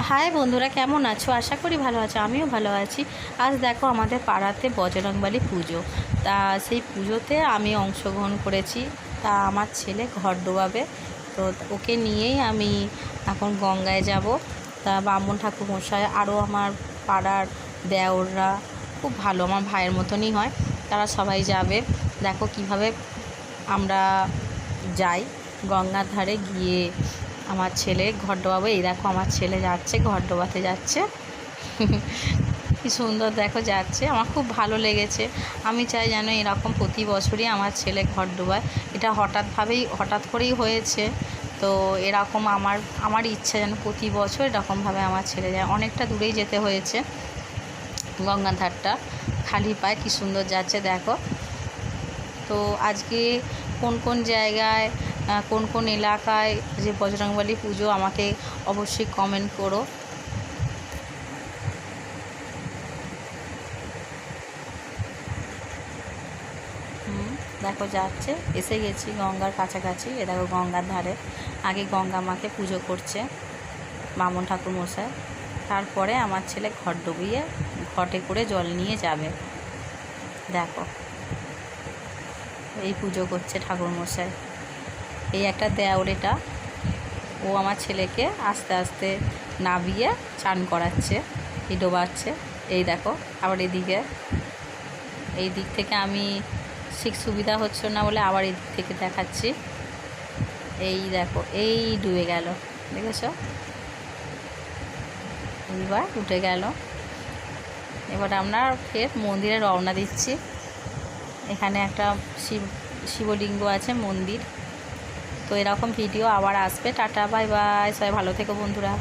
High বন্ধুরা, কেমন আছো? আশা করি ভালো আছো। আমিও ভালো আছি। আজ দেখো আমাদের পাড়াতে বজরংবলী পুজো। তা সেই পুজোতে আমি অংশগ্রহণ করেছি। তা আমার ছেলে ঘর ডোবাবে, তো ওকে নিয়েই আমি এখন গঙ্গায় যাব। তা ব্রাহ্মণ ঠাকুরমশাই আরও আমার পাড়ার দেওররা খুব ভালো, আমার ভাইয়ের মতনই হয়, তারা সবাই যাবে। দেখো কিভাবে আমরা যাই গঙ্গার ধারে গিয়ে আমার ছেলে ঘর ডোবাবো। এই দেখো আমার ছেলে যাচ্ছে, ঘর ডোবাতে যাচ্ছে। কি সুন্দর দেখো যাচ্ছে, আমার খুব ভালো লেগেছে। আমি চাই যেন এরকম প্রতি বছরই আমার ছেলে ঘর ডোবায়। এটা হঠাৎ করেই হয়েছে, তো এরকম আমার ইচ্ছা যেন প্রতি বছর এরকমভাবে আমার ছেলে যায়। অনেকটা দূরেই যেতে হয়েছে, গঙ্গার ধারটা খালি পায়ে কি সুন্দর যাচ্ছে দেখো। তো আজকে কোন কোন জায়গায়, কোন কোন এলাকায় যে বজরংবলী পুজো আমাকে অবশ্যই কমেন্ট করো। দেখো যাচ্ছে, এসে গেছি গঙ্গার কাছাকাছি। এ দেখো গঙ্গার ধারে আগে গঙ্গা মাকে পুজো করছে ব্রাহ্মণ ঠাকুরমশাই, তারপরে আমার ছেলে ঘট ডুবিয়ে ঘটে করে জল নিয়ে যাবে। দেখো এই পুজো করছে ঠাকুরমশাই। এই একটা দেওর, এটা ও আমার ছেলেকে আস্তে আস্তে নামিয়ে চান করাচ্ছে, এই ডোবাচ্ছে। এই দেখো আবার এই দিক থেকে আমি ঠিক সুবিধা হচ্ছে না বলে আবার এই দিক থেকে দেখাচ্ছি। এই দেখো এই ডুবে গেল, দেখেছো? এইবার উঠে গেল। এবার আমরা ফের মন্দিরে রওনা দিচ্ছি। এখানে একটা শিবলিঙ্গ আছে, মন্দির। তো এরকম ভিডিও আবার আসবে। টাটা, বাই বাই, সবাই ভালো থেকো বন্ধুরা।